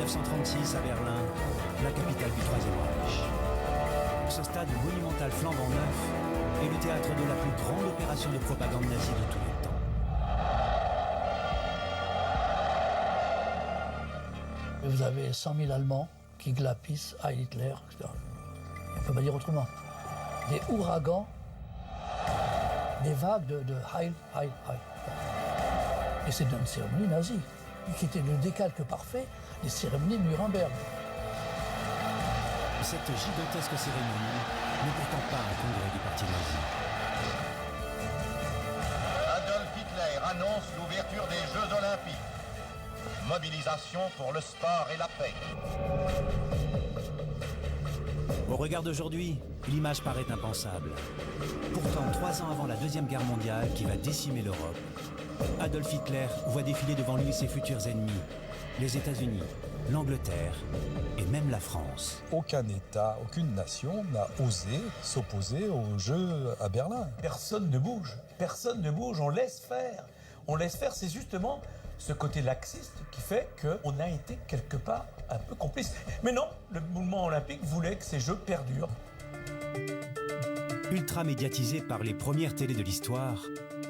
1936 à Berlin, la capitale du Troisième Reich. Ce stade monumental flambant neuf est le théâtre de la plus grande opération de propagande nazie de tous les temps. Vous avez 100 000 Allemands qui glapissent à Hitler, etc. On ne peut pas dire autrement. Des ouragans, des vagues de Heil, Heil, Heil. Et c'est une cérémonie nazie, qui était le décalque parfait des cérémonies de Nuremberg. Cette gigantesque cérémonie n'est pourtant pas un congrès du parti nazi. Adolf Hitler annonce l'ouverture des Jeux Olympiques. Mobilisation pour le sport et la paix. Au regard d'aujourd'hui, l'image paraît impensable. Pourtant, 3 ans avant la Deuxième Guerre mondiale qui va décimer l'Europe, Adolf Hitler voit défiler devant lui ses futurs ennemis, les États-Unis, l'Angleterre et même la France. Aucun État, aucune nation n'a osé s'opposer aux Jeux à Berlin. Personne ne bouge, on laisse faire. On laisse faire, c'est justement ce côté laxiste qui fait qu'on a été quelque part un peu complice. Mais non, le mouvement olympique voulait que ces Jeux perdurent. Ultra médiatisé par les premières télés de l'histoire,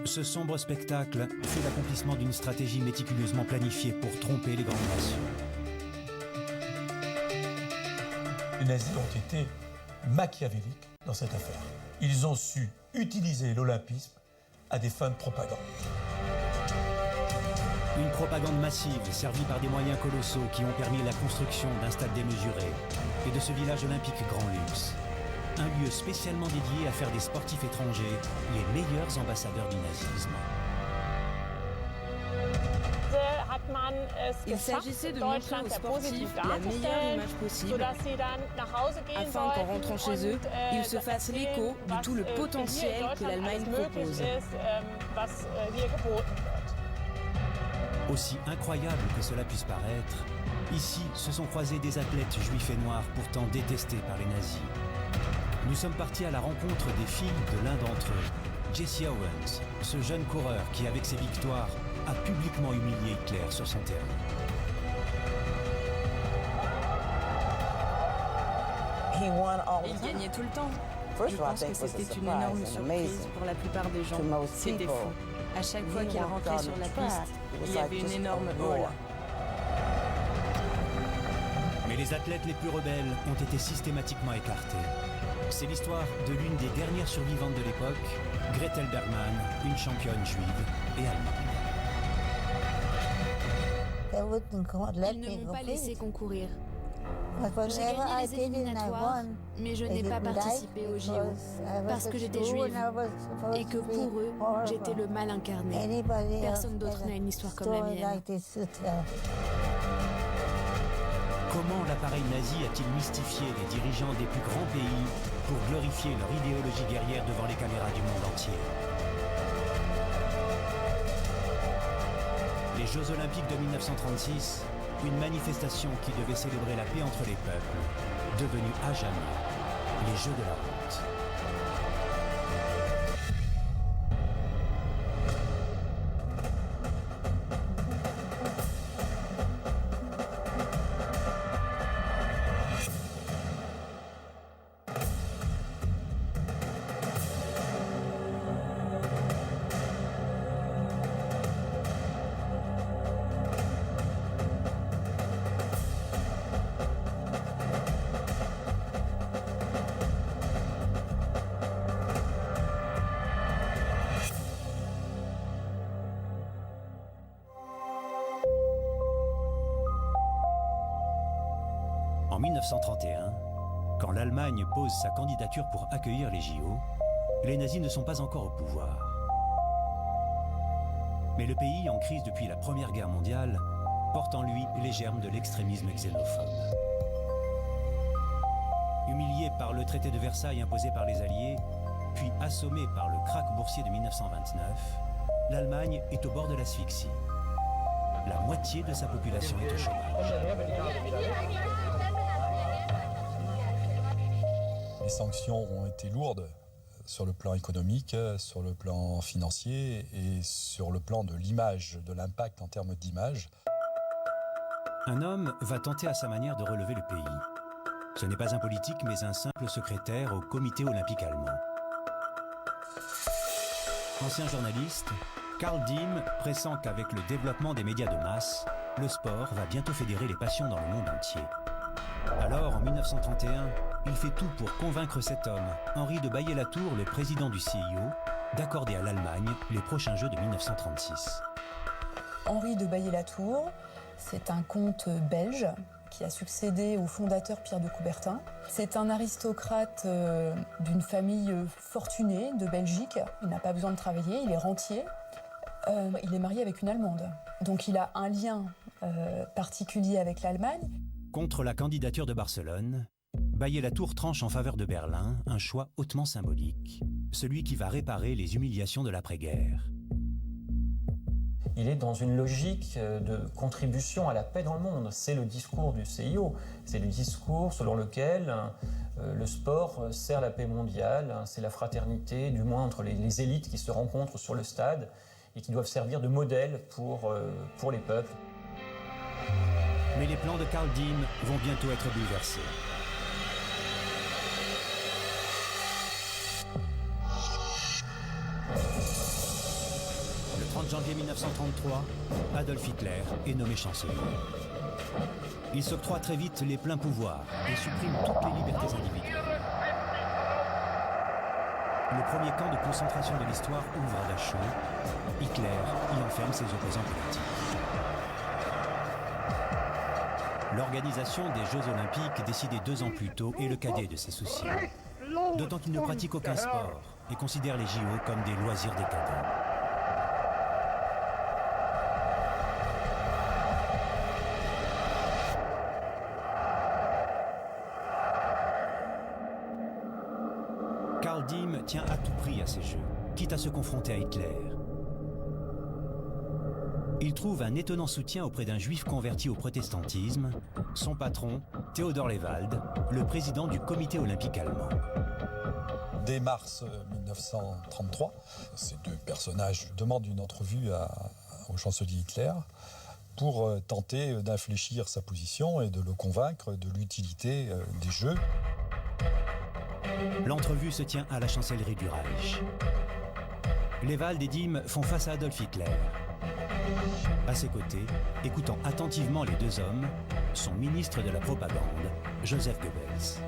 ce sombre spectacle fut l'accomplissement d'une stratégie méticuleusement planifiée pour tromper les grandes nations. Les nazis ont été machiavéliques dans cette affaire. Ils ont su utiliser l'olympisme à des fins de propagande. Une propagande massive servie par des moyens colossaux qui ont permis la construction d'un stade démesuré et de ce village olympique grand luxe. Un lieu spécialement dédié à faire des sportifs étrangers les meilleurs ambassadeurs du nazisme. Il s'agissait de montrer aux sportifs la meilleure image possible, afin qu'en rentrant chez eux, ils se fassent l'écho de tout le potentiel que l'Allemagne propose. Aussi incroyable que cela puisse paraître, ici se sont croisés des athlètes juifs et noirs pourtant détestés par les nazis. Nous sommes partis à la rencontre des filles de l'un d'entre eux, Jesse Owens, ce jeune coureur qui, avec ses victoires, a publiquement humilié Hitler sur son terrain. Il gagnait tout le temps. Je pense que c'était une énorme surprise pour la plupart des gens. C'était fou. À chaque fois qu'il rentrait sur la piste, il y avait une énorme hola. Mais les athlètes les plus rebelles ont été systématiquement écartés. C'est l'histoire de l'une des dernières survivantes de l'époque, Gretel Bergmann, une championne juive et allemande. Ils ne m'ont pas laissé concourir. J'ai gagné les éliminatoires, mais je n'ai pas participé aux JO parce que j'étais juive et que pour eux, j'étais le mal incarné. Personne d'autre n'a une histoire comme la mienne. Comment l'appareil nazi a-t-il mystifié les dirigeants des plus grands pays pour glorifier leur idéologie guerrière devant les caméras du monde entier? Les Jeux Olympiques de 1936, une manifestation qui devait célébrer la paix entre les peuples, devenue à jamais les Jeux de la honte. En 1931, quand l'Allemagne pose sa candidature pour accueillir les JO, les nazis ne sont pas encore au pouvoir. Mais le pays, en crise depuis la Première Guerre mondiale, porte en lui les germes de l'extrémisme xénophobe. Humilié par le traité de Versailles imposé par les Alliés, puis assommé par le krach boursier de 1929, l'Allemagne est au bord de l'asphyxie. La moitié de sa population est au chômage. Les sanctions ont été lourdes sur le plan économique, sur le plan financier et sur le plan de l'image, de l'impact en termes d'image. Un homme va tenter à sa manière de relever le pays. Ce n'est pas un politique, mais un simple secrétaire au comité olympique allemand. Ancien journaliste, Karl Diem pressent qu'avec le développement des médias de masse, le sport va bientôt fédérer les passions dans le monde entier. Alors, en 1931, il fait tout pour convaincre cet homme, Henri de Baillet-Latour, le président du CIO, d'accorder à l'Allemagne les prochains Jeux de 1936. Henri de Baillet-Latour, c'est un comte belge qui a succédé au fondateur Pierre de Coubertin. C'est un aristocrate d'une famille fortunée de Belgique. Il n'a pas besoin de travailler, il est rentier. Il est marié avec une Allemande. Donc il a un lien particulier avec l'Allemagne. Contre la candidature de Barcelone, Baillet-Latour tranche en faveur de Berlin, un choix hautement symbolique, celui qui va réparer les humiliations de l'après-guerre. Il est dans une logique de contribution à la paix dans le monde. C'est le discours du CIO. C'est le discours selon lequel le sport sert la paix mondiale. C'est la fraternité, du moins entre les élites qui se rencontrent sur le stade et qui doivent servir de modèle pour les peuples. Mais les plans de Karl Diem vont bientôt être bouleversés. Le 30 janvier 1933, Adolf Hitler est nommé chancelier. Il s'octroie très vite les pleins pouvoirs et supprime toutes les libertés individuelles. Le premier camp de concentration de l'histoire ouvre à Dachau. Hitler y enferme ses opposants politiques. L'organisation des Jeux Olympiques, décidée 2 ans plus tôt, est le cadet de ses soucis. D'autant qu'il ne pratique aucun sport et considère les JO comme des loisirs décadents. Karl Diem tient à tout prix à ces Jeux, quitte à se confronter à Hitler. Il trouve un étonnant soutien auprès d'un juif converti au protestantisme, son patron, Theodor Lewald, le président du comité olympique allemand. Dès mars 1933, ces 2 personnages demandent une entrevue au chancelier Hitler pour tenter d'infléchir sa position et de le convaincre de l'utilité des Jeux. L'entrevue se tient à la chancellerie du Reich. Lewald et Diem font face à Adolf Hitler. À ses côtés, écoutant attentivement les 2 hommes, son ministre de la propagande, Joseph Goebbels.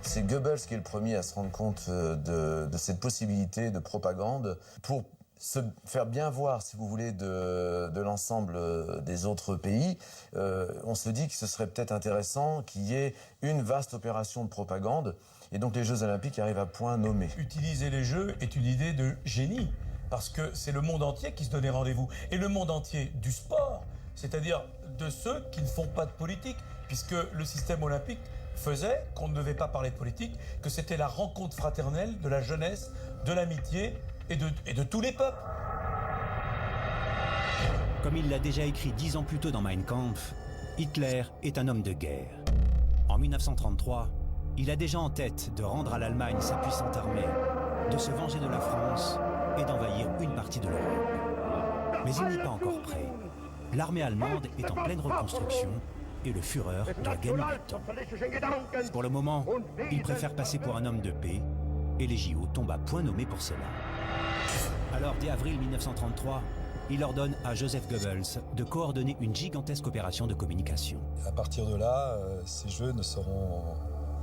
C'est Goebbels qui est le premier à se rendre compte de cette possibilité de propagande pour se faire bien voir, si vous voulez, de l'ensemble des autres pays. On se dit que ce serait peut-être intéressant qu'il y ait une vaste opération de propagande et donc les Jeux Olympiques arrivent à point nommé. Utiliser les Jeux est une idée de génie. Parce que c'est le monde entier qui se donnait rendez-vous. Et le monde entier du sport, c'est-à-dire de ceux qui ne font pas de politique, puisque le système olympique faisait qu'on ne devait pas parler de politique, que c'était la rencontre fraternelle de la jeunesse, de l'amitié et de tous les peuples. Comme il l'a déjà écrit 10 ans plus tôt dans Mein Kampf, Hitler est un homme de guerre. En 1933, il a déjà en tête de rendre à l'Allemagne sa puissante armée, de se venger de la France et d'envahir une partie de l'Europe. Mais il n'est pas encore prêt. L'armée allemande est en pleine reconstruction et le Führer doit gagner du temps. Pour le moment, il préfère passer pour un homme de paix et les JO tombent à point nommé pour cela. Alors, dès avril 1933, il ordonne à Joseph Goebbels de coordonner une gigantesque opération de communication. À partir de là, ces Jeux ne seront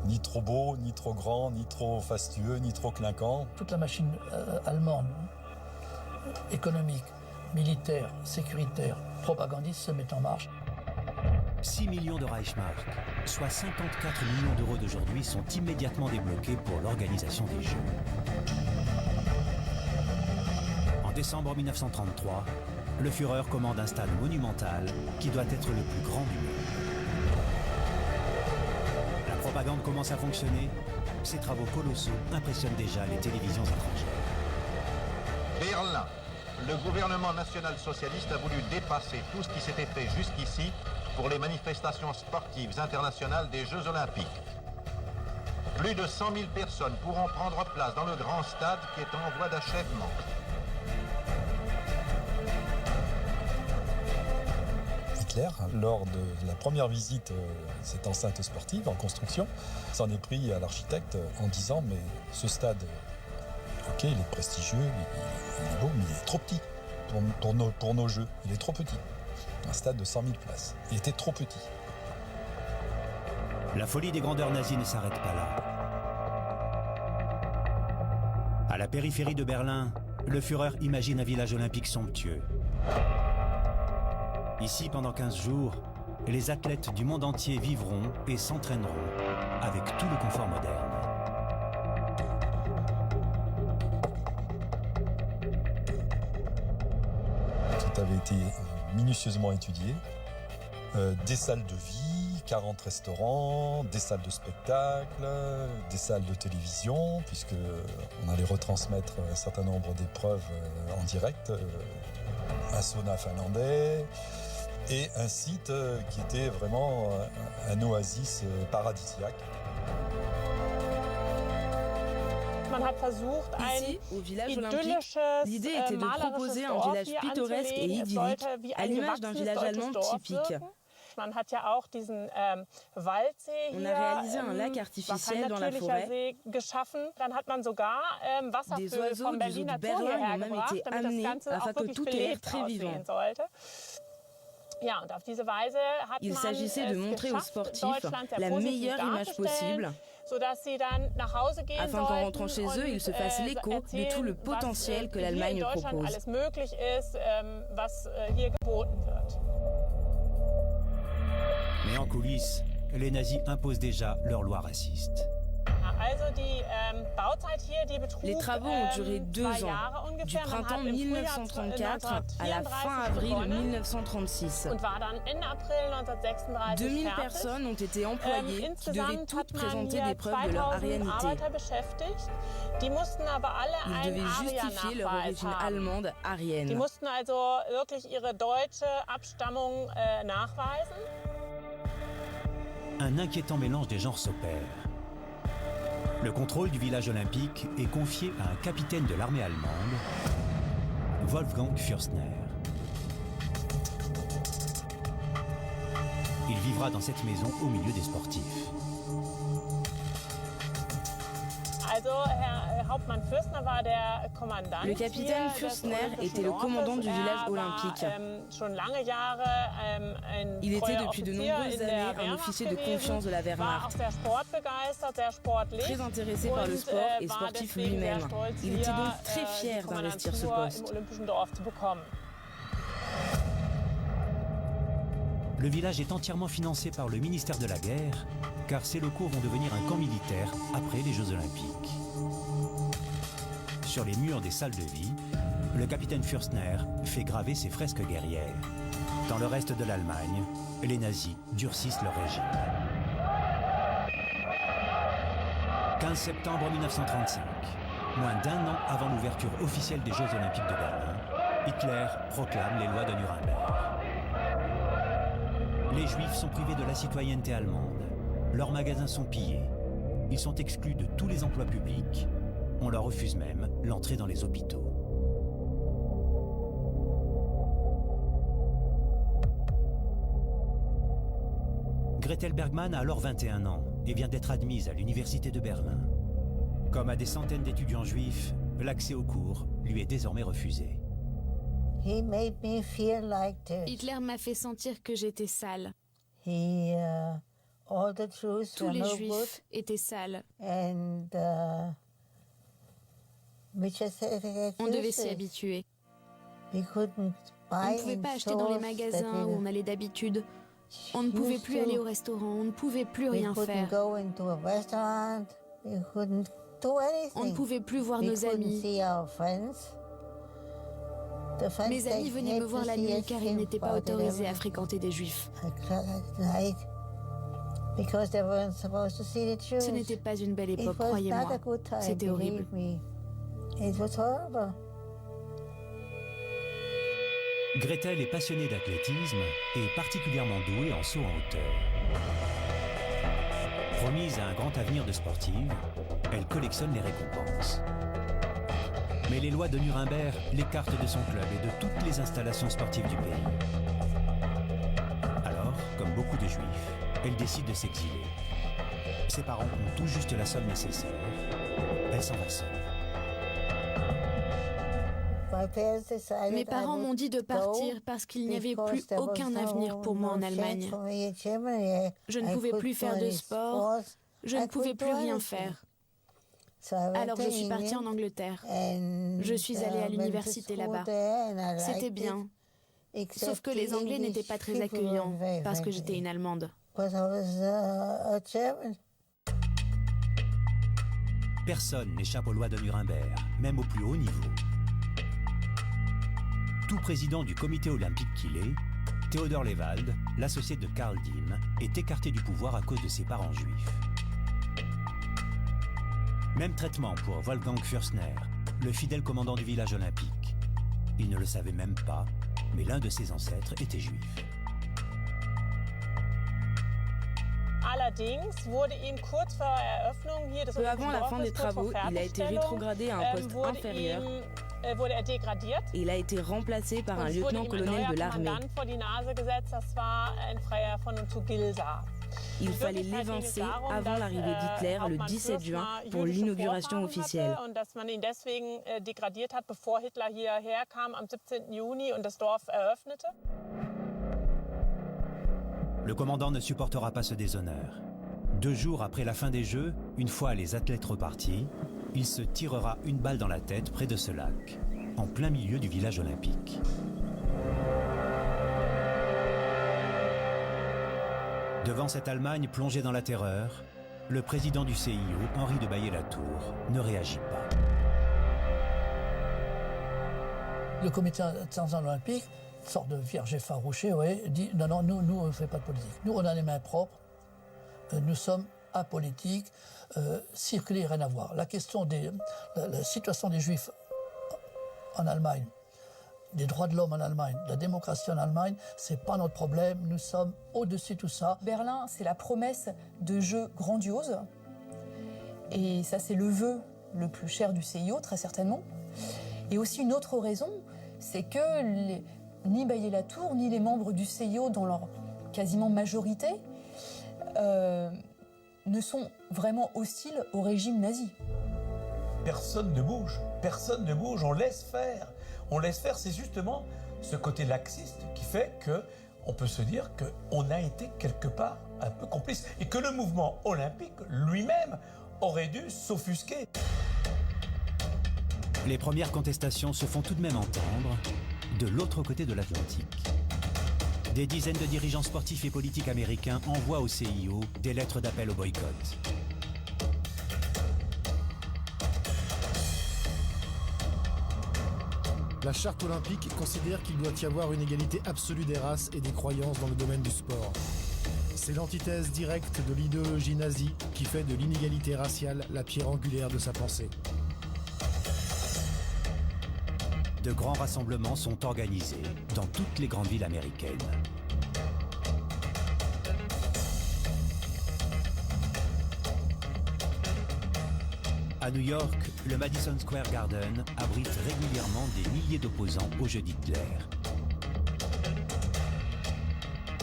ni trop beaux, ni trop grands, ni trop fastueux, ni trop clinquants. Toute la machine allemande, économique, militaire, sécuritaire, propagandiste se met en marche. 6 millions de Reichsmark, soit 54 millions d'euros d'aujourd'hui, sont immédiatement débloqués pour l'organisation des Jeux. En décembre 1933, le Führer commande un stade monumental qui doit être le plus grand du monde. La propagande commence à fonctionner. Ces travaux colossaux impressionnent déjà les télévisions étrangères. Berlin. Le gouvernement national-socialiste a voulu dépasser tout ce qui s'était fait jusqu'ici pour les manifestations sportives internationales des Jeux Olympiques. Plus de 100 000 personnes pourront prendre place dans le grand stade qui est en voie d'achèvement. Hitler, lors de la première visite de cette enceinte sportive en construction, s'en est pris à l'architecte en disant « mais ce stade, ok, il est prestigieux, il est beau, mais il est trop petit pour nos jeux, il est trop petit. » Un stade de 100 000 places, il était trop petit. La folie des grandeurs nazies ne s'arrête pas là. À la périphérie de Berlin, le Führer imagine un village olympique somptueux. Ici, pendant 15 jours, les athlètes du monde entier vivront et s'entraîneront avec tout le confort moderne. Tout avait été minutieusement étudié. Des salles de vie, 40 restaurants, des salles de spectacle, des salles de télévision, puisqu'on allait retransmettre un certain nombre d'épreuves en direct, un sauna finlandais, et un site qui était vraiment un oasis paradisiaque. Ici, au village olympique, l'idée était de proposer un village pittoresque et idyllique, à l'image d'un village allemand typique. On a réalisé un lac artificiel dans la forêt. Des oiseaux du zoo de Berlin ont même été amenés afin que tout ait l'air très vivant. Il s'agissait de montrer aux sportifs la meilleure image possible, afin qu'en rentrant chez eux, ils se fassent l'écho de tout le potentiel que l'Allemagne propose. Mais en coulisses, les nazis imposent déjà leurs lois racistes. Les travaux ont duré 2 ans, du printemps 1934 à la fin avril 1936. 2000 personnes ont été employées qui devaient toutes présenter des preuves de leur arianité. Ils devaient justifier leur origine allemande arienne. Un inquiétant mélange des genres s'opère. Le contrôle du village olympique est confié à un capitaine de l'armée allemande, Wolfgang Fürstner. Il vivra dans cette maison au milieu des sportifs. Le capitaine Fürstner était le commandant du village olympique. Il était depuis de nombreuses années un officier de confiance de la Wehrmacht. Très intéressé par le sport et sportif lui-même. Il était donc très fier d'investir ce poste. Le village est entièrement financé par le ministère de la Guerre, car ces locaux vont devenir un camp militaire après les Jeux Olympiques. Sur les murs des salles de vie, le capitaine Fürstner fait graver ses fresques guerrières. Dans le reste de l'Allemagne, les nazis durcissent leur régime. 15 septembre 1935, moins d'1 an avant l'ouverture officielle des Jeux Olympiques de Berlin, Hitler proclame les lois de Nuremberg. Les Juifs sont privés de la citoyenneté allemande. Leurs magasins sont pillés. Ils sont exclus de tous les emplois publics. On leur refuse même l'entrée dans les hôpitaux. Gretel Bergmann a alors 21 ans et vient d'être admise à l'université de Berlin. Comme à des centaines d'étudiants juifs, l'accès aux cours lui est désormais refusé. Hitler m'a fait sentir que j'étais sale. Tous les juifs étaient sales. On devait s'y habituer. On ne pouvait pas acheter dans les magasins où on allait d'habitude. On ne pouvait plus aller au restaurant, on ne pouvait plus rien faire. On ne pouvait plus voir nos amis. Mes amis venaient me voir la nuit car ils n'étaient pas autorisés à fréquenter des juifs. Ce n'était pas une belle époque, croyez-moi. C'était horrible. Gretel est passionnée d'athlétisme et particulièrement douée en saut en hauteur. Promise à un grand avenir de sportive, elle collectionne les récompenses. Mais les lois de Nuremberg l'écartent de son club et de toutes les installations sportives du pays. juif, elle décide de s'exiler. Ses parents ont tout juste la somme nécessaire. Elle s'en va seule. Mes parents m'ont dit de partir parce qu'il n'y avait plus aucun avenir pour moi en Allemagne. Je ne pouvais plus faire de sport, je ne pouvais plus rien faire. Alors je suis partie en Angleterre. Je suis allée à l'université là-bas. C'était bien. Sauf que les Anglais n'étaient pas très accueillants parce que j'étais une Allemande. Personne n'échappe aux lois de Nuremberg, même au plus haut niveau. Tout président du comité olympique qu'il est, Theodor Lewald, l'associé de Karl Diem, est écarté du pouvoir à cause de ses parents juifs. Même traitement pour Wolfgang Fürstner, le fidèle commandant du village olympique. Il ne le savait même pas, mais l'un de ses ancêtres était juif. Peu avant la fin des travaux, il a été rétrogradé à un poste inférieur et il a été remplacé par un lieutenant-colonel de l'armée. Il fallait l'évincer avant l'arrivée d'Hitler le 17 juin pour l'inauguration officielle. Le commandant ne supportera pas ce déshonneur. 2 jours après la fin des Jeux, une fois les athlètes repartis, il se tirera une balle dans la tête près de ce lac, en plein milieu du village olympique. Devant cette Allemagne plongée dans la terreur, le président du CIO, Henri de Baillet-Latour, ne réagit pas. Le comité international olympique, sorte de vierge effarouché, dit non, nous on ne fait pas de politique. Nous, on a les mains propres, nous sommes apolitiques, circuler, rien à voir. La question de la situation des Juifs en Allemagne, des droits de l'homme en Allemagne, la démocratie en Allemagne, c'est pas notre problème, nous sommes au-dessus de tout ça. Berlin, c'est la promesse de jeux grandioses, et ça c'est le vœu le plus cher du CIO, très certainement. Et aussi une autre raison, c'est que ni Baillet-Latour, ni les membres du CIO, dans leur quasiment majorité, ne sont vraiment hostiles au régime nazi. Personne ne bouge, on laisse faire. On laisse faire, c'est justement ce côté laxiste qui fait qu'on peut se dire qu'on a été quelque part un peu complice et que le mouvement olympique lui-même aurait dû s'offusquer. Les premières contestations se font tout de même entendre de l'autre côté de l'Atlantique. Des dizaines de dirigeants sportifs et politiques américains envoient au CIO des lettres d'appel au boycott. La charte olympique considère qu'il doit y avoir une égalité absolue des races et des croyances dans le domaine du sport. C'est l'antithèse directe de l'idéologie nazie qui fait de l'inégalité raciale la pierre angulaire de sa pensée. De grands rassemblements sont organisés dans toutes les grandes villes américaines. À New York, le Madison Square Garden abrite régulièrement des milliers d'opposants aux Jeux d'Hitler.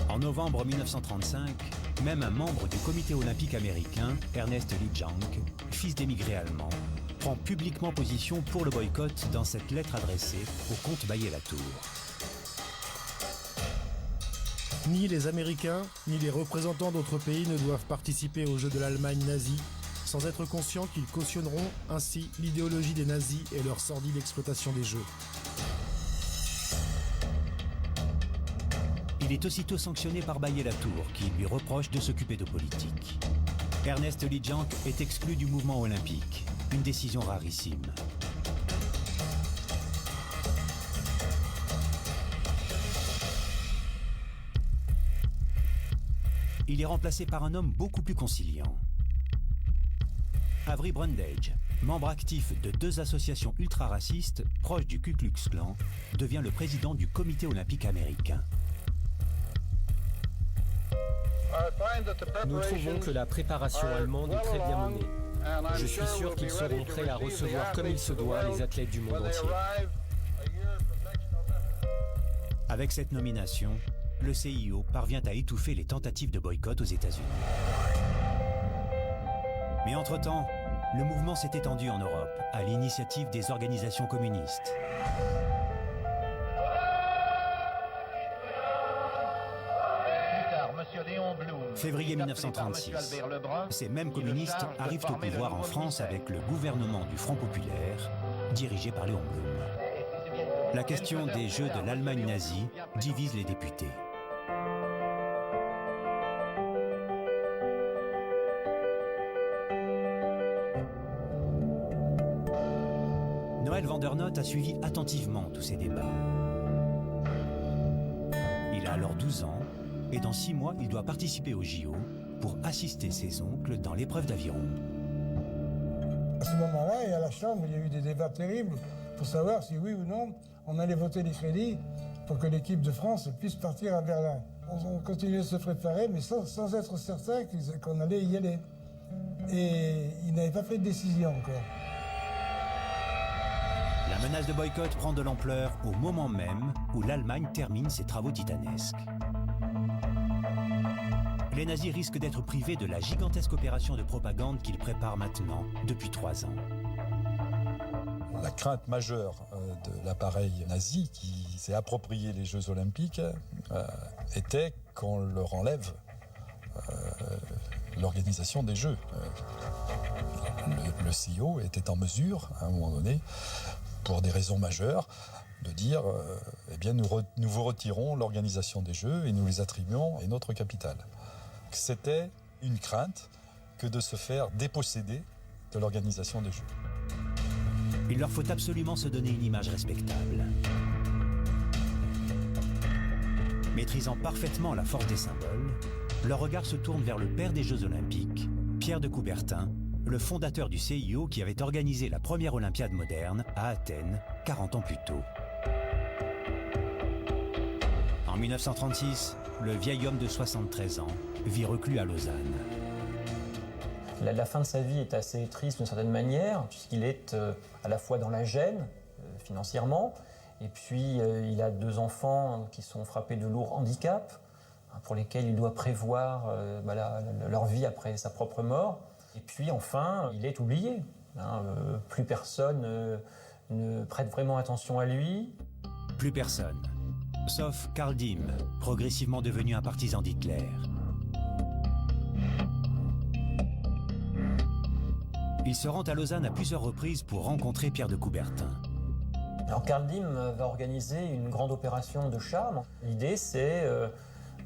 En novembre 1935, même un membre du comité olympique américain, Ernest Liedtjank, fils d'émigrés allemands, prend publiquement position pour le boycott dans cette lettre adressée au comte Baillet-Latour. Ni les Américains, ni les représentants d'autres pays ne doivent participer aux Jeux de l'Allemagne nazie sans être conscients qu'ils cautionneront ainsi l'idéologie des nazis et leur sordide exploitation des Jeux. Il est aussitôt sanctionné par Baillet-Latour, qui lui reproche de s'occuper de politique. Ernest Liedtjank est exclu du mouvement olympique, une décision rarissime. Il est remplacé par un homme beaucoup plus conciliant. Avery Brundage, membre actif de 2 associations ultra-racistes proches du Ku Klux Klan, devient le président du comité olympique américain. Nous trouvons que la préparation allemande est très bien menée. Je suis sûr qu'ils seront prêts à recevoir comme il se doit les athlètes du monde entier. Avec cette nomination, le CIO parvient à étouffer les tentatives de boycott aux États-Unis. Mais entre-temps, le mouvement s'est étendu en Europe, à l'initiative des organisations communistes. Février 1936, ces mêmes communistes arrivent au pouvoir en France avec le gouvernement du Front populaire, dirigé par Léon Blum. La question des Jeux de l'Allemagne nazie divise les députés. Noël Vandernoot a suivi attentivement tous ces débats. Il a alors 12 ans et dans 6 mois, il doit participer au JO pour assister ses oncles dans l'épreuve d'aviron. À ce moment-là, et à la Chambre, il y a eu des débats terribles pour savoir si oui ou non on allait voter les crédits pour que l'équipe de France puisse partir à Berlin. On continuait de se préparer, mais sans être certain qu'on allait y aller. Et il n'avait pas pris de décision encore. La menace de boycott prend de l'ampleur au moment même où l'Allemagne termine ses travaux titanesques. Les nazis risquent d'être privés de la gigantesque opération de propagande qu'ils préparent maintenant depuis 3 ans. La crainte majeure de l'appareil nazi qui s'est approprié les Jeux Olympiques était qu'on leur enlève l'organisation des Jeux. Le CIO était en mesure, à un moment donné, pour des raisons majeures, de dire eh bien nous vous retirons l'organisation des Jeux et nous les attribuons à notre capitale. C'était une crainte que de se faire déposséder de l'organisation des Jeux. Il leur faut absolument se donner une image respectable. Maîtrisant parfaitement la force des symboles, leur regard se tourne vers le père des Jeux Olympiques, Pierre de Coubertin, le fondateur du CIO qui avait organisé la première Olympiade moderne à Athènes 40 ans plus tôt. En 1936, le vieil homme de 73 ans vit reclus à Lausanne. La fin de sa vie est assez triste d'une certaine manière, puisqu'il est à la fois dans la gêne financièrement, et puis il a 2 enfants qui sont frappés de lourds handicaps, pour lesquels il doit prévoir leur vie après sa propre mort. Et puis enfin, il est oublié. Plus personne ne prête vraiment attention à lui. Plus personne. Sauf Karl Diem, progressivement devenu un partisan d'Hitler. Il se rend à Lausanne à plusieurs reprises pour rencontrer Pierre de Coubertin. Alors Karl Diem va organiser une grande opération de charme. L'idée, c'est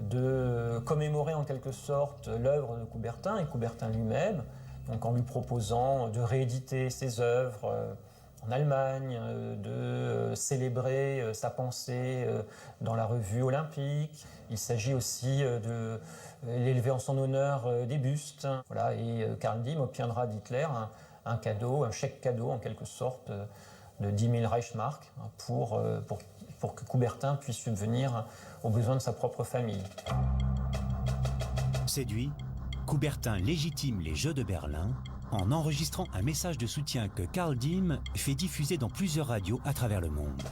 de commémorer en quelque sorte l'œuvre de Coubertin et Coubertin lui-même, donc en lui proposant de rééditer ses œuvres en Allemagne, de célébrer sa pensée dans la revue olympique. Il s'agit aussi de l'élever en son honneur des bustes. Voilà, et Karl Diem obtiendra d'Hitler un cadeau, un chèque cadeau en quelque sorte de 10 000 Reichsmark pour que Coubertin puisse subvenir aux besoins de sa propre famille. Séduit, Coubertin légitime les Jeux de Berlin en enregistrant un message de soutien que Karl Diem fait diffuser dans plusieurs radios à travers le monde.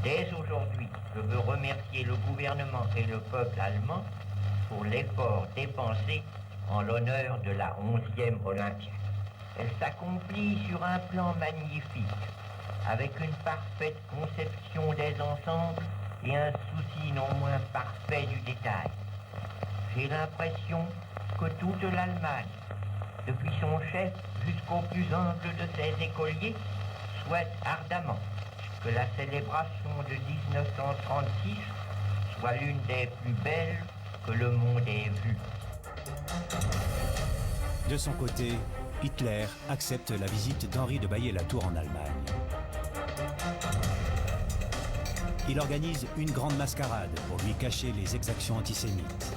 Dès aujourd'hui, je veux remercier le gouvernement et le peuple allemand pour l'effort dépensé en l'honneur de la 11e Olympiade. Elle s'accomplit sur un plan magnifique, avec une parfaite conception des ensembles et un souci non moins parfait du détail. J'ai l'impression que toute l'Allemagne, depuis son chef jusqu'au plus humble de ses écoliers, souhaite ardemment que la célébration de 1936 soit l'une des plus belles que le monde ait vues. De son côté, Hitler accepte la visite d'Henri de Baillet-Latour en Allemagne. Il organise une grande mascarade pour lui cacher les exactions antisémites.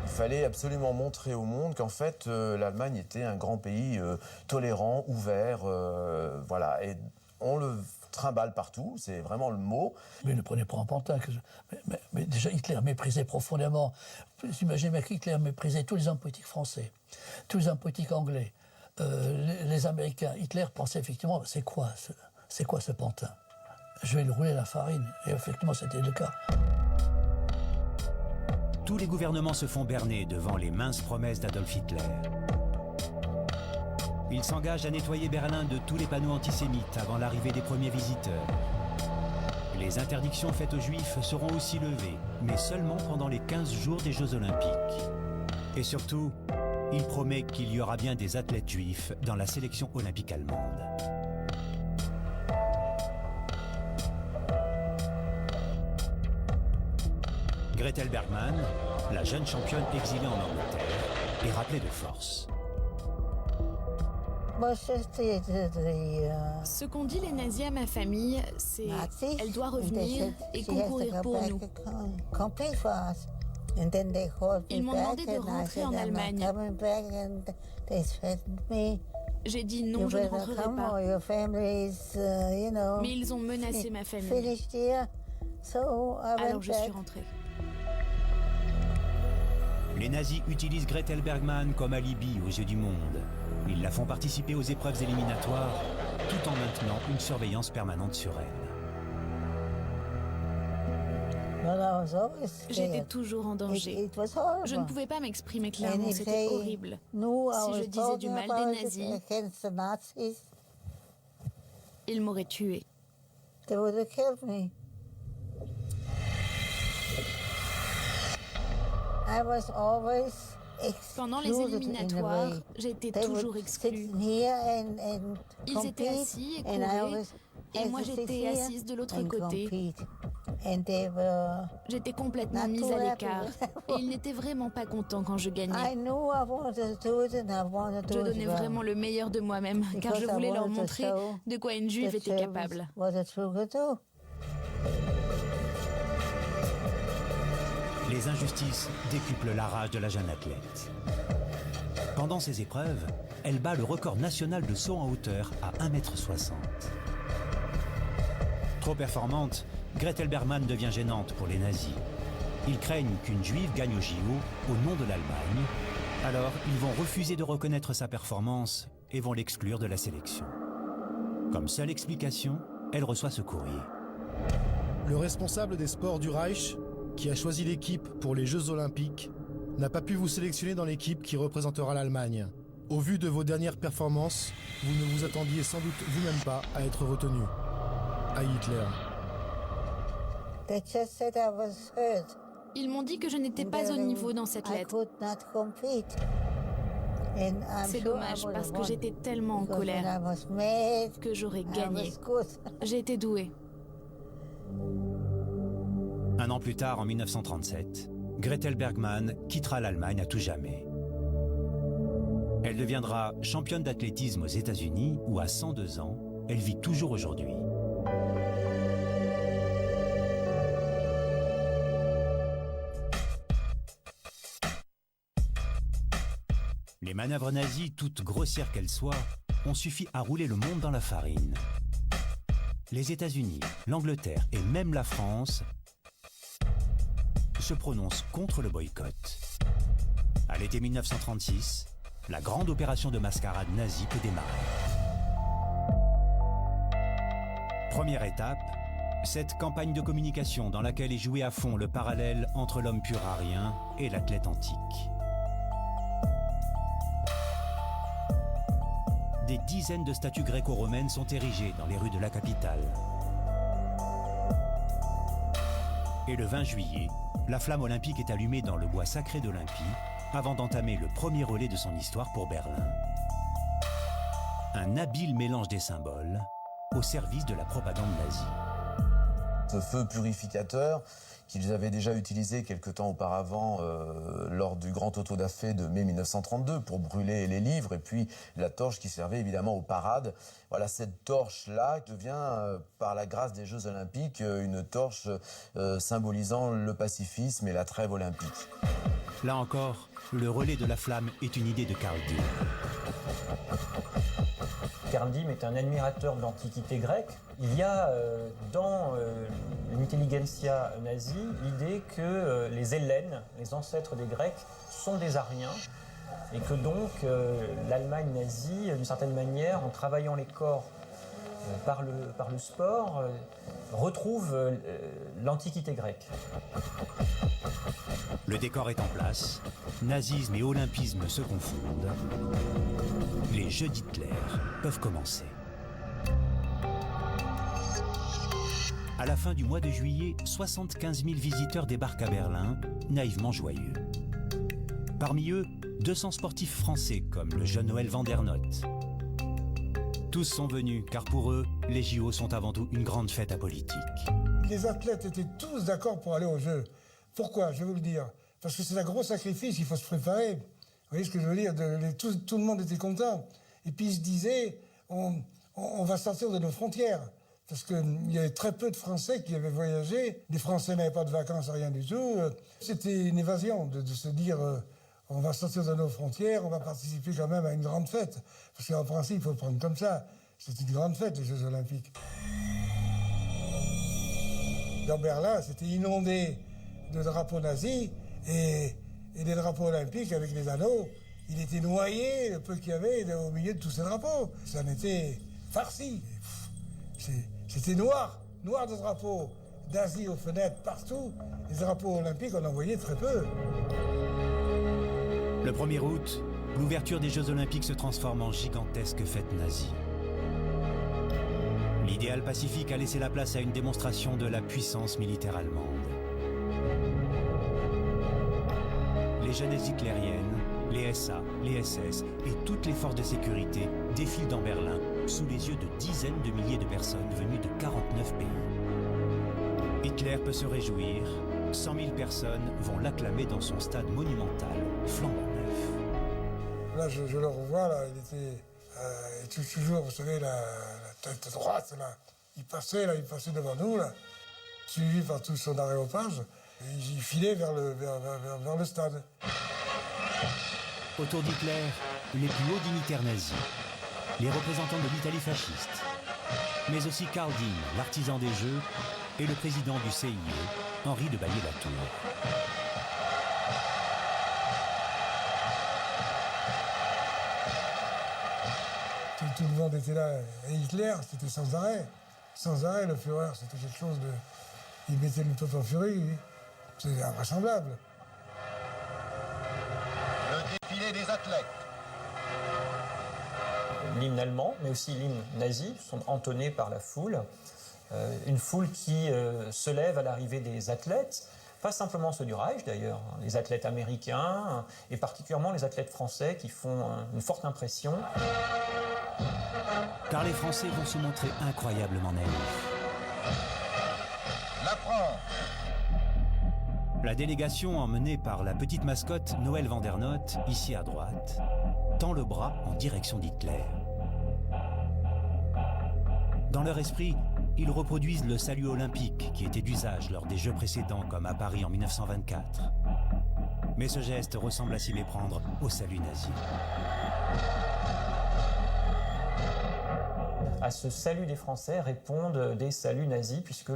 Il fallait absolument montrer au monde qu'en fait, l'Allemagne était un grand pays tolérant, ouvert, voilà. Et on le trimballe partout, c'est vraiment le mot. Mais ne prenez pas en pantin. Mais déjà, Hitler méprisait profondément. Vous imaginez qu'Hitler méprisait tous les hommes politiques français, tous les hommes politiques anglais, les Américains. Hitler pensait effectivement, c'est quoi c'est quoi ce pantin? Je vais lui rouler la farine. Et effectivement, c'était le cas. Tous les gouvernements se font berner devant les minces promesses d'Adolf Hitler. Il s'engage à nettoyer Berlin de tous les panneaux antisémites avant l'arrivée des premiers visiteurs. Les interdictions faites aux Juifs seront aussi levées, mais seulement pendant les 15 jours des Jeux Olympiques. Et surtout, il promet qu'il y aura bien des athlètes juifs dans la sélection olympique allemande. Gretel Bergmann, la jeune championne exilée en Angleterre, est rappelée de force. Ce qu'ont dit les nazis à ma famille, c'est elle doit revenir et concourir pour nous. Ils m'ont demandé de rentrer en Allemagne. J'ai dit non, je ne rentrerai pas. Mais ils ont menacé ma famille. Alors je suis rentrée. Les nazis utilisent Gretel Bergmann comme alibi aux yeux du monde. Ils la font participer aux épreuves éliminatoires, tout en maintenant une surveillance permanente sur elle. J'étais toujours en danger. Je ne pouvais pas m'exprimer clairement, c'était horrible. Si je disais du mal des nazis, ils m'auraient tué. Pendant les éliminatoires, j'étais toujours exclue. Ils étaient assis et couraient, et moi j'étais assise de l'autre côté. J'étais complètement mise à l'écart, et ils n'étaient vraiment pas contents quand je gagnais. Je donnais vraiment le meilleur de moi-même, car je voulais leur montrer de quoi une juive était capable. Les injustices décuplent la rage de la jeune athlète. Pendant ces épreuves, elle bat le record national de saut en hauteur à 1,60 m. Trop performante, Gretel Bergmann devient gênante pour les nazis. Ils craignent qu'une juive gagne au JO au nom de l'Allemagne. Alors, ils vont refuser de reconnaître sa performance et vont l'exclure de la sélection. Comme seule explication, elle reçoit ce courrier. Le responsable des sports du Reich, qui a choisi l'équipe pour les Jeux Olympiques, n'a pas pu vous sélectionner dans l'équipe qui représentera l'Allemagne. Au vu de vos dernières performances, vous ne vous attendiez sans doute vous-même pas à être retenu. À Hitler. Ils m'ont dit que je n'étais pas au niveau dans cette lettre. C'est dommage parce que j'étais tellement en colère que j'aurais gagné. J'ai été douée. Un an plus tard, en 1937, Gretel Bergmann quittera l'Allemagne à tout jamais. Elle deviendra championne d'athlétisme aux États-Unis où, à 102 ans, elle vit toujours aujourd'hui. Les manœuvres nazies, toutes grossières qu'elles soient, ont suffi à rouler le monde dans la farine. Les États-Unis, l'Angleterre et même la France se prononcent contre le boycott. À l'été 1936, la grande opération de mascarade nazie peut démarrer. Première étape, cette campagne de communication dans laquelle est joué à fond le parallèle entre l'homme pur arien et l'athlète antique. Des dizaines de statues gréco-romaines sont érigées dans les rues de la capitale. Et le 20 juillet, la flamme olympique est allumée dans le bois sacré d'Olympie avant d'entamer le premier relais de son histoire pour Berlin. Un habile mélange des symboles au service de la propagande nazie. Ce feu purificateur qu'ils avaient déjà utilisé quelque temps auparavant lors du grand auto-da-fé de mai 1932 pour brûler les livres, et puis la torche qui servait évidemment aux parades. Voilà, cette torche-là devient, par la grâce des Jeux Olympiques, une torche symbolisant le pacifisme et la trêve olympique. Là encore, le relais de la flamme est une idée de Karl Diem. Karl Diem est un admirateur de l'Antiquité grecque. Il y a dans l'intelligentsia nazie l'idée que les Hellènes, les ancêtres des Grecs, sont des Ariens et que donc l'Allemagne nazie, d'une certaine manière, en travaillant les corps par le sport, retrouve l'Antiquité grecque. Le décor est en place, nazisme et olympisme se confondent. Les Jeux d'Hitler peuvent commencer. À la fin du mois de juillet, 75 000 visiteurs débarquent à Berlin, naïvement joyeux. Parmi eux, 200 sportifs français comme le jeune Noël van der Noot. Tous sont venus, car pour eux, les JO sont avant tout une grande fête apolitique. Les athlètes étaient tous d'accord pour aller aux Jeux. Pourquoi? Je vais vous le dire. Parce que c'est un gros sacrifice, il faut se préparer. Vous voyez ce que je veux dire? Tout le monde était content. Et puis ils se disaient, on va sortir de nos frontières. Parce qu'il y avait très peu de Français qui avaient voyagé. Les Français n'avaient pas de vacances, rien du tout. C'était une évasion de se dire, on va sortir de nos frontières, on va participer quand même à une grande fête. Parce qu'en principe, il faut le prendre comme ça. C'est une grande fête, les Jeux Olympiques. Dans Berlin, c'était inondé de drapeaux nazis et des drapeaux olympiques avec les anneaux. Il était noyé, le peu qu'il y avait, au milieu de tous ces drapeaux. Ça en était farci. C'était noir de drapeaux d'Asie aux fenêtres, partout. Les drapeaux olympiques, on en voyait très peu. Le 1er août, l'ouverture des Jeux Olympiques se transforme en gigantesque fête nazie. L'idéal pacifique a laissé la place à une démonstration de la puissance militaire allemande. Les jeunesses hitlériennes, les SA, les SS et toutes les forces de sécurité défilent dans Berlin sous les yeux de dizaines de milliers de personnes venues de 49 pays. Hitler peut se réjouir, 100 000 personnes vont l'acclamer dans son stade monumental, flambant neuf. Là, je le revois, là, il était toujours, vous savez, la tête droite, là. Il passait devant nous, là, suivi par tout son aréopage. Il filait vers le stade. Autour d'Hitler, les plus hauts dignitaires nazis, les représentants de l'Italie fasciste, mais aussi Karl Diem, l'artisan des Jeux, et le président du CIE, Henri de Baillet-Latour. Tout le monde était là. Et Hitler, c'était sans arrêt. Sans arrêt, le Führer, c'était quelque chose de... Il mettait le peuple en furie, lui. C'est invraisemblable. Le défilé des athlètes. L'hymne allemand, mais aussi l'hymne nazi, sont entonnés par la foule. Une foule qui se lève à l'arrivée des athlètes, pas simplement ceux du Reich d'ailleurs, les athlètes américains et particulièrement les athlètes français qui font une forte impression. Car les Français vont se montrer incroyablement naïfs. La France. La délégation emmenée par la petite mascotte Noël van der Noot, ici à droite, tend le bras en direction d'Hitler. Dans leur esprit, ils reproduisent le salut olympique qui était d'usage lors des Jeux précédents comme à Paris en 1924. Mais ce geste ressemble à s'y méprendre au salut nazi. À ce salut des Français répondent des saluts nazis puisque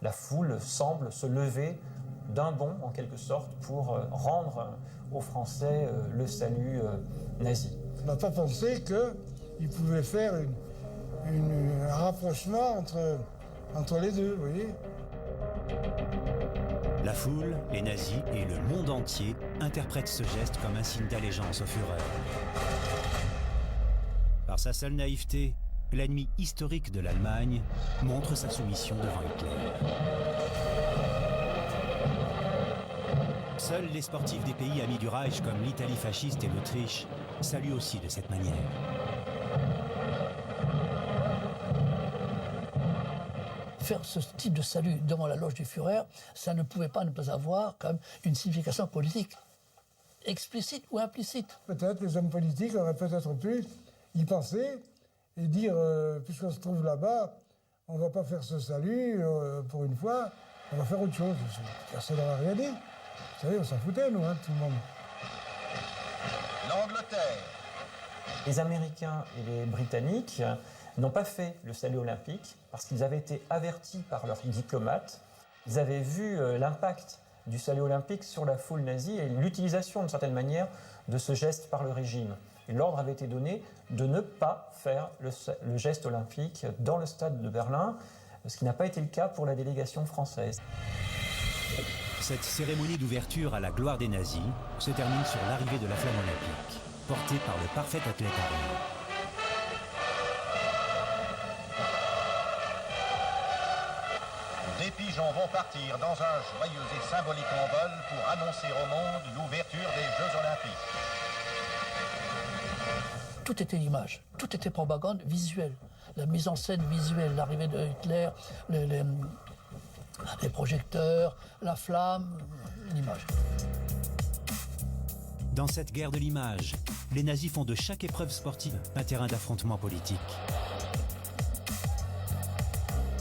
la foule semble se lever d'un bond en quelque sorte pour rendre aux Français le salut nazi. On n'a pas pensé qu'ils pouvaient faire un rapprochement entre les deux, vous voyez. La foule, les nazis et le monde entier interprètent ce geste comme un signe d'allégeance au Führer. Par sa seule naïveté, l'ennemi historique de l'Allemagne montre sa soumission devant Hitler. Seuls les sportifs des pays amis du Reich comme l'Italie fasciste et l'Autriche saluent aussi de cette manière. Faire ce type de salut devant la loge du Führer, ça ne pouvait pas ne pas avoir comme une signification politique, explicite ou implicite. Peut-être les hommes politiques auraient peut-être pu y penser et dire, puisqu'on se trouve là-bas, on ne va pas faire ce salut pour une fois, on va faire autre chose. Personne n'aurait rien dit. Vous savez, on s'en foutait, nous, tout le monde. L'Angleterre. Les Américains et les Britanniques n'ont pas fait le salut olympique parce qu'ils avaient été avertis par leurs diplomates. Ils avaient vu l'impact du salut olympique sur la foule nazie et l'utilisation, d'une certaine manière, de ce geste par le régime. Et l'ordre avait été donné de ne pas faire le geste olympique dans le stade de Berlin, ce qui n'a pas été le cas pour la délégation française. Cette cérémonie d'ouverture à la gloire des nazis se termine sur l'arrivée de la flamme olympique, portée par le parfait athlète arien. Des pigeons vont partir dans un joyeux et symbolique envol pour annoncer au monde l'ouverture des Jeux Olympiques. Tout était image, tout était propagande visuelle. La mise en scène visuelle, l'arrivée de Hitler, les projecteurs, la flamme, l'image. Dans cette guerre de l'image, les nazis font de chaque épreuve sportive un terrain d'affrontement politique.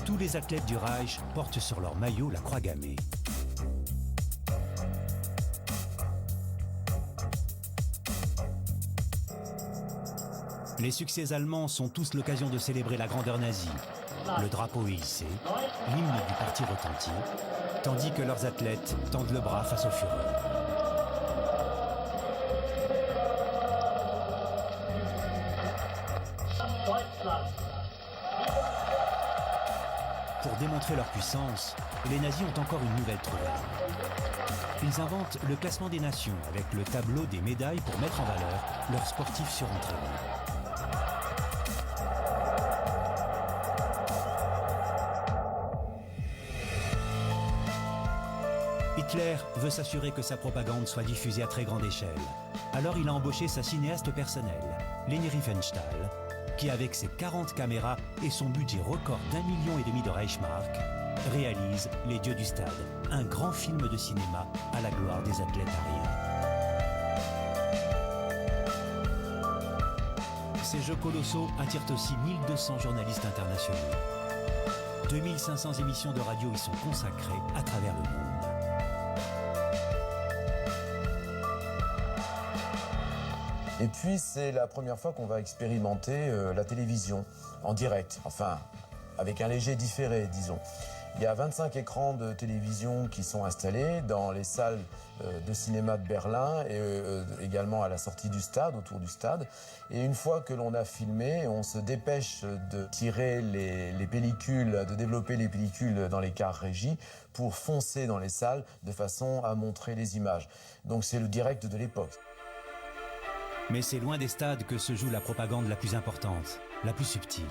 Tous les athlètes du Reich portent sur leur maillot la croix gammée. Les succès allemands sont tous l'occasion de célébrer la grandeur nazie. Le drapeau est hissé, l'hymne du parti retentit, tandis que leurs athlètes tendent le bras face aux fureurs. Pour démontrer leur puissance, les nazis ont encore une nouvelle trouvaille. Ils inventent le classement des nations avec le tableau des médailles pour mettre en valeur leurs sportifs surentraînés. Hitler veut s'assurer que sa propagande soit diffusée à très grande échelle. Alors il a embauché sa cinéaste personnelle, Leni Riefenstahl, qui avec ses 40 caméras et son budget record d'1,5 million de Reichsmark, réalise Les Dieux du Stade, un grand film de cinéma à la gloire des athlètes ariens. Ces jeux colossaux attirent aussi 1200 journalistes internationaux. 2500 émissions de radio y sont consacrées à travers le monde. Et puis, c'est la première fois qu'on va expérimenter la télévision en direct, enfin, avec un léger différé, disons. Il y a 25 écrans de télévision qui sont installés dans les salles de cinéma de Berlin et également à la sortie du stade, autour du stade. Et une fois que l'on a filmé, on se dépêche de tirer les pellicules, de développer les pellicules dans les cars régie pour foncer dans les salles de façon à montrer les images. Donc c'est le direct de l'époque. Mais c'est loin des stades que se joue la propagande la plus importante, la plus subtile.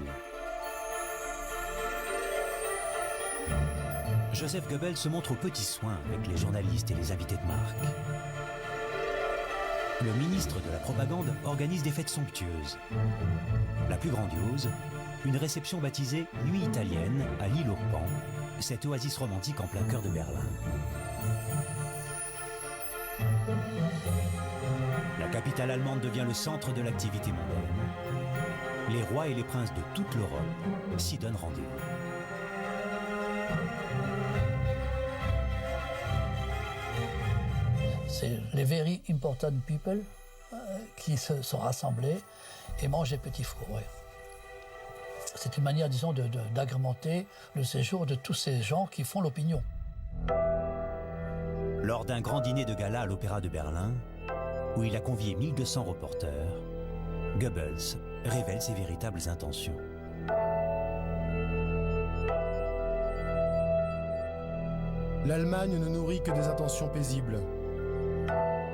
Joseph Goebbels se montre aux petits soins avec les journalistes et les invités de marque. Le ministre de la propagande organise des fêtes somptueuses. La plus grandiose, une réception baptisée Nuit italienne à l'île aux Pans, cette oasis romantique en plein cœur de Berlin. La capitale allemande devient le centre de l'activité mondaine. Les rois et les princes de toute l'Europe s'y donnent rendez-vous. C'est les very important people qui se sont rassemblés et mangent des petits fours. Ouais. C'est une manière, disons, d'agrémenter le séjour de tous ces gens qui font l'opinion. Lors d'un grand dîner de gala à l'Opéra de Berlin, où il a convié 1200 reporters, Goebbels révèle ses véritables intentions. L'Allemagne ne nourrit que des intentions paisibles.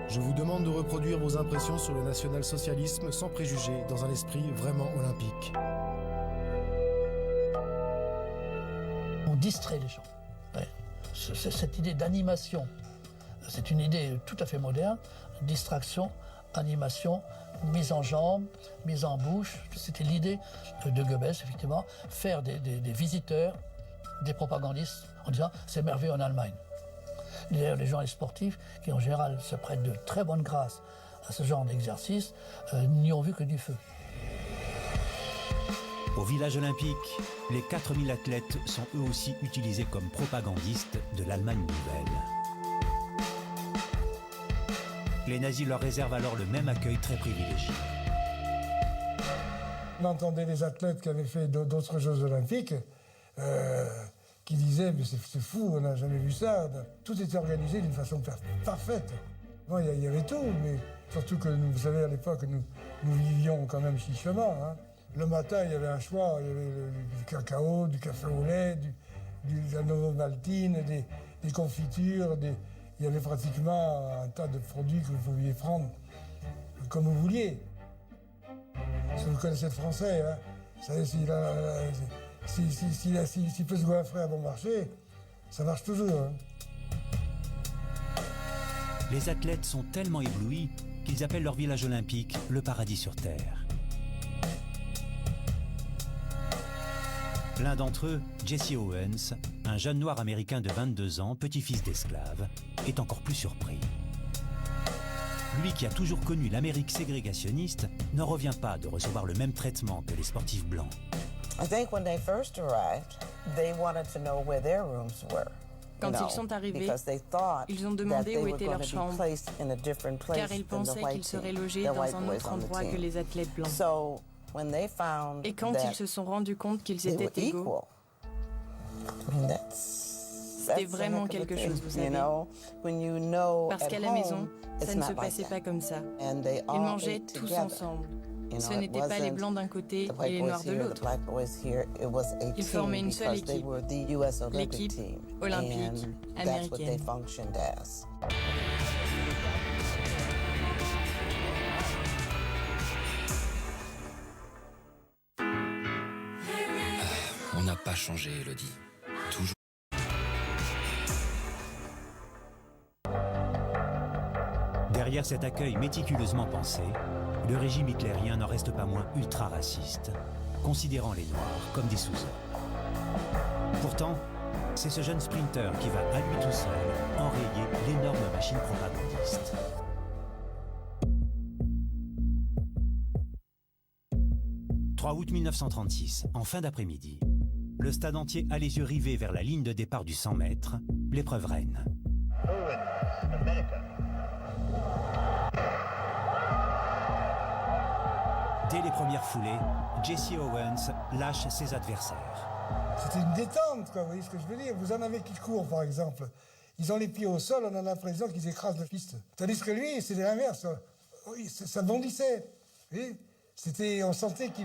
Je vous demande de reproduire vos impressions sur le national-socialisme sans préjugés, dans un esprit vraiment olympique. On distrait les gens. Ouais. Cette idée d'animation, c'est une idée tout à fait moderne. Distraction, animation, mise en jambe, mise en bouche. C'était l'idée de Goebbels, effectivement, faire des visiteurs, des propagandistes, en disant « c'est merveilleux en Allemagne ». D'ailleurs, les journalistes sportifs, qui en général se prêtent de très bonne grâce à ce genre d'exercice, n'y ont vu que du feu. Au village olympique, les 4000 athlètes sont eux aussi utilisés comme propagandistes de l'Allemagne nouvelle. Les nazis leur réservent alors le même accueil très privilégié. On entendait les athlètes qui avaient fait d'autres Jeux olympiques qui disaient « mais c'est fou, on n'a jamais vu ça ». Tout était organisé d'une façon parfaite. Bon, il y avait tout, mais Surtout que, vous savez, à l'époque, nous vivions quand même chichement. Hein. Le matin, il y avait un choix, il y avait du cacao, du café au lait, de la novomaltine, des confitures, il y avait pratiquement un tas de produits que vous pouviez prendre comme vous vouliez. Si vous connaissez le français, hein, vous savez, s'il peut se goinfrer à bon marché, ça marche toujours. Hein. Les athlètes sont tellement éblouis qu'ils appellent leur village olympique le paradis sur Terre. L'un d'entre eux, Jesse Owens, un jeune noir américain de 22 ans, petit-fils d'esclave, est encore plus surpris. Lui qui a toujours connu l'Amérique ségrégationniste n'en revient pas de recevoir le même traitement que les sportifs blancs. Quand ils sont arrivés, ils ont demandé où étaient leurs chambres, car ils pensaient qu'ils seraient logés dans un autre endroit que les athlètes blancs. Et quand ils se sont rendus compte qu'ils étaient égaux, c'était vraiment quelque chose, vous savez. Parce qu'à la maison, ça ne se passait pas comme ça. Ils mangeaient tous ensemble. Ce n'étaient pas les blancs d'un côté et les noirs de l'autre. Ils formaient une seule équipe, l'équipe olympique américaine. On n'a pas changé, Elodie. Toujours. Derrière cet accueil méticuleusement pensé, le régime hitlérien n'en reste pas moins ultra-raciste, considérant les Noirs comme des sous-hommes. Pourtant, c'est ce jeune sprinter qui va à lui tout seul enrayer l'énorme machine propagandiste. « 3 août 1936, en fin d'après-midi, le stade entier a les yeux rivés vers la ligne de départ du 100 mètres, l'épreuve reine. Dès les premières foulées, Jesse Owens lâche ses adversaires. C'était une détente, quoi, vous voyez ce que je veux dire. Vous en avez qui courent, par exemple. Ils ont les pieds au sol, on a l'impression qu'ils écrasent la piste. Tandis que lui, c'était l'inverse. Ça bondissait. Vous voyez, on sentait que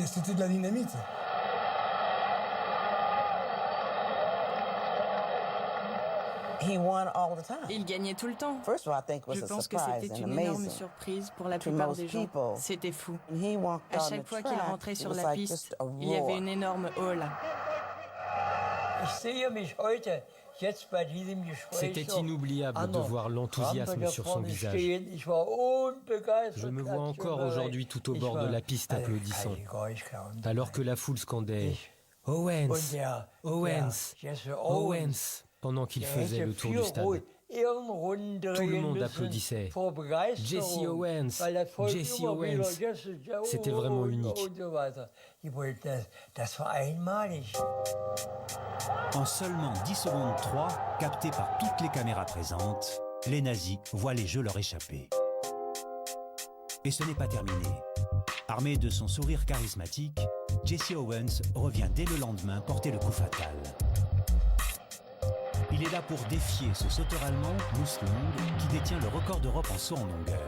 c'était de la dynamite. Il gagnait tout le temps. Je pense que c'était une énorme surprise pour la plupart des gens. C'était fou. À chaque fois qu'il rentrait sur la piste, il y avait une énorme hall. C'était inoubliable de voir l'enthousiasme sur son visage. Je me vois encore aujourd'hui tout au bord de la piste applaudissant, alors que la foule scandait « Owens, Owens, Owens » pendant qu'il faisait le tour du stade. Tout le monde applaudissait. Jesse Owens, Jesse Owens. C'était vraiment unique. En seulement 10 secondes 3, captés par toutes les caméras présentes, les nazis voient les jeux leur échapper. Et ce n'est pas terminé. Armé de son sourire charismatique, Jesse Owens revient dès le lendemain porter le coup fatal. Il est là pour défier ce sauteur allemand, Muslung, qui détient le record d'Europe en saut en longueur.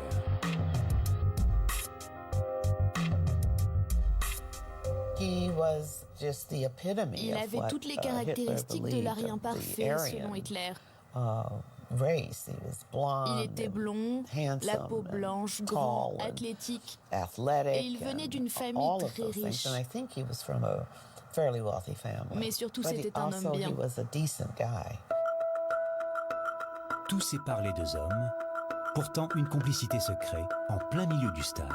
Il avait toutes les caractéristiques de l'arien parfait, selon Hitler. Il était blond, la peau blanche, grand, athlétique, et il venait d'une famille très riche. Mais surtout, c'était un homme bien. Tout sépare les deux hommes. Pourtant, une complicité se crée en plein milieu du stade,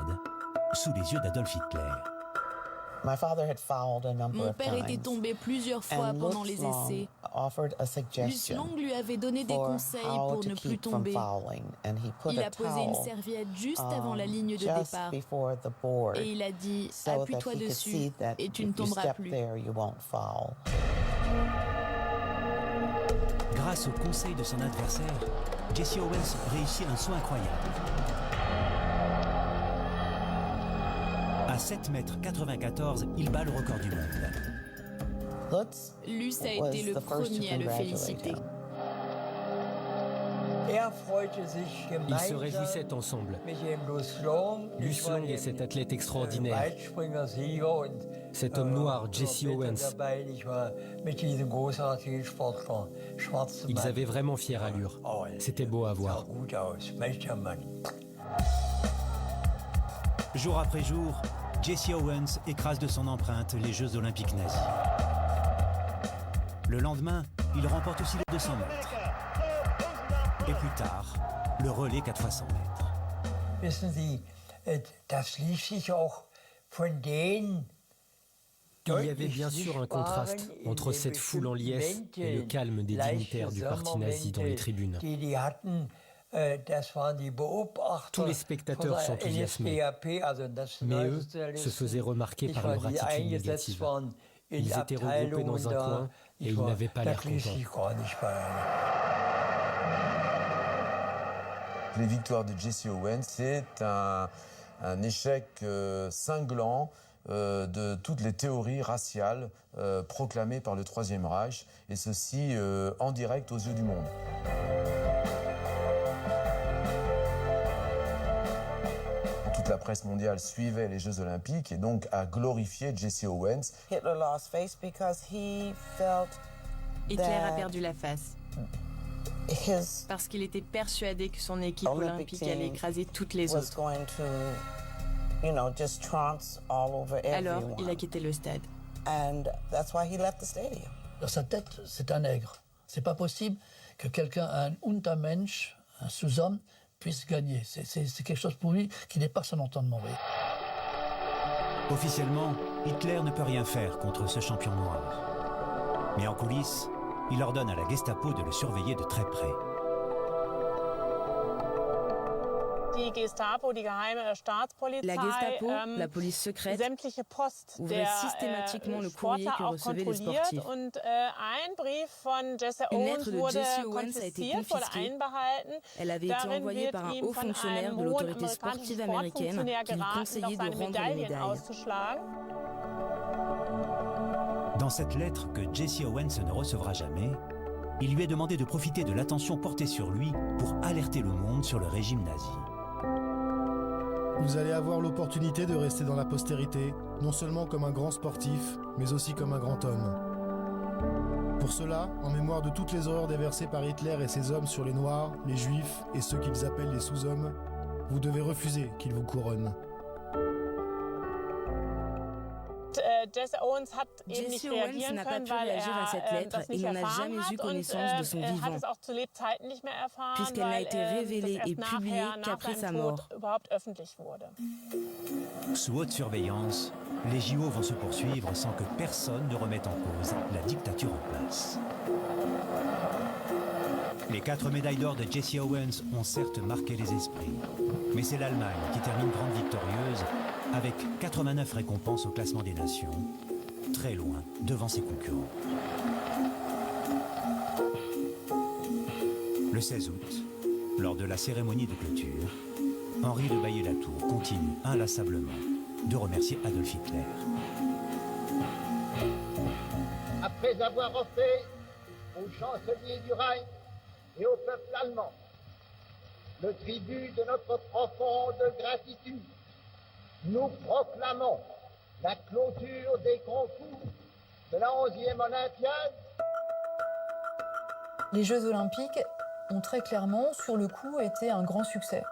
sous les yeux d'Adolf Hitler. Mon père était tombé plusieurs fois pendant les essais. Muslung lui avait donné des conseils pour ne plus tomber. Il a posé une serviette juste avant la ligne de départ. Et il a dit « Appuie-toi dessus et tu ne tomberas plus ». Grâce au conseil de son adversaire, Jesse Owens réussit un saut incroyable. À 7,94 m, il bat le record du monde. Luce a été le premier à le féliciter. Ils se réjouissaient ensemble. Lucien et cet athlète extraordinaire, cet homme noir, Jesse Owens. Ils avaient vraiment fière allure. C'était beau à voir. Jour après jour, Jesse Owens écrase de son empreinte les Jeux olympiques nazis. Le lendemain, il remporte aussi les 200 mètres. Et plus tard, le relais 4 x 100 mètres. Il y avait bien sûr un contraste entre cette foule en liesse et le calme des dignitaires du parti nazi dans les tribunes. Tous les spectateurs s'enthousiasmaient, mais eux se faisaient remarquer par leur attitude négative. Ils étaient regroupés dans un coin et ils n'avaient pas l'air contents. Les victoires de Jesse Owens, c'est un échec cinglant de toutes les théories raciales proclamées par le Troisième Reich, et ceci en direct aux yeux du monde. Toute la presse mondiale suivait les Jeux Olympiques et donc a glorifié Jesse Owens. Hitler a perdu la face. Parce qu'il était persuadé que son équipe olympique allait écraser toutes les autres. Alors, il a quitté le stade. Dans sa tête, c'est un nègre. C'est pas possible que quelqu'un, un Untermensch, un sous-homme, puisse gagner. C'est quelque chose pour lui qui dépasse son entendement. Officiellement, Hitler ne peut rien faire contre ce champion noir. Mais en coulisses, il ordonne à la Gestapo de le surveiller de très près. La Gestapo, la police secrète, ouvrait systématiquement le courrier que recevaient les sportifs. Une lettre de Jesse Owens a été confisquée. Elle avait été envoyée par un haut fonctionnaire de l'autorité sportive américaine qui lui conseillait de rendre les médailles. Dans cette lettre que Jesse Owens ne recevra jamais, il lui est demandé de profiter de l'attention portée sur lui pour alerter le monde sur le régime nazi. Vous allez avoir l'opportunité de rester dans la postérité, non seulement comme un grand sportif, mais aussi comme un grand homme. Pour cela, en mémoire de toutes les horreurs déversées par Hitler et ses hommes sur les Noirs, les Juifs et ceux qu'ils appellent les sous-hommes, vous devez refuser qu'ils vous couronnent. Jesse Owens n'a pas pu réagir à cette lettre et n'en a jamais eu connaissance de son vivant, puisqu'elle n'a été révélée et publiée qu'après sa mort. Sous haute surveillance, les JO vont se poursuivre sans que personne ne remette en cause la dictature en place. Les 4 médailles d'or de Jesse Owens ont certes marqué les esprits, mais c'est l'Allemagne qui termine grande victorieuse avec 89 récompenses au classement des nations, très loin devant ses concurrents. Le 16 août, lors de la cérémonie de clôture, Henri de Bailly-Latour continue inlassablement de remercier Adolf Hitler. Après avoir offert au chancelier du Reich et au peuple allemand le tribut de notre profonde gratitude, nous proclamons la clôture des concours de la 11e Olympiade. Les Jeux Olympiques ont très clairement, sur le coup, été un grand succès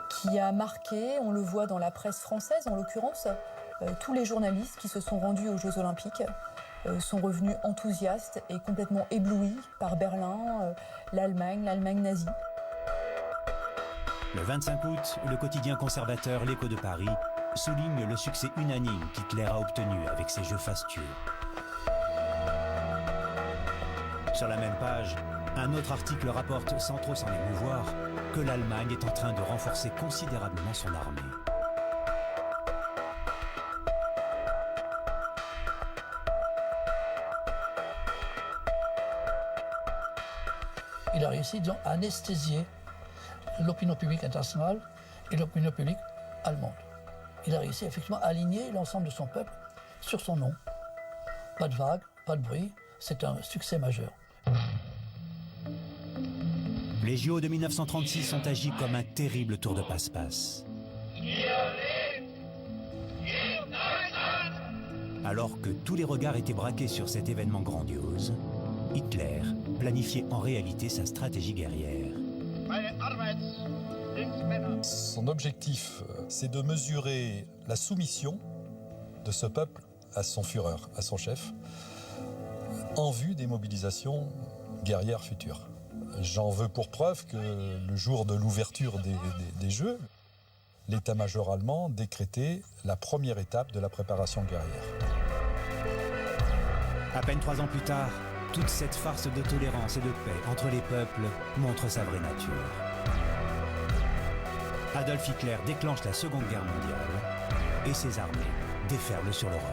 qui a marqué, on le voit dans la presse française en l'occurrence, tous les journalistes qui se sont rendus aux Jeux Olympiques sont revenus enthousiastes et complètement éblouis par Berlin, l'Allemagne nazie. Le 25 août, le quotidien conservateur L'Écho de Paris souligne le succès unanime qu'Hitler a obtenu avec ses jeux fastueux. Sur la même page, un autre article rapporte, sans trop s'en émouvoir, que l'Allemagne est en train de renforcer considérablement son armée. Il a réussi à anesthésier l'opinion publique internationale et l'opinion publique allemande. Il a réussi effectivement à aligner l'ensemble de son peuple sur son nom. Pas de vagues, pas de bruit, c'est un succès majeur. Les JO de 1936 ont agi comme un terrible tour de passe-passe. Alors que tous les regards étaient braqués sur cet événement grandiose, Hitler planifiait en réalité sa stratégie guerrière. Son objectif, c'est de mesurer la soumission de ce peuple à son Führer, à son chef, en vue des mobilisations guerrières futures. J'en veux pour preuve que le jour de l'ouverture des Jeux, l'état-major allemand décrétait la première étape de la préparation guerrière. À peine 3 ans plus tard, toute cette farce de tolérance et de paix entre les peuples montre sa vraie nature. Adolf Hitler déclenche la Seconde Guerre mondiale et ses armées déferlent sur l'Europe.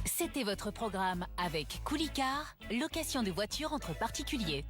C'était votre programme avec Coulicar, location de voitures entre particuliers.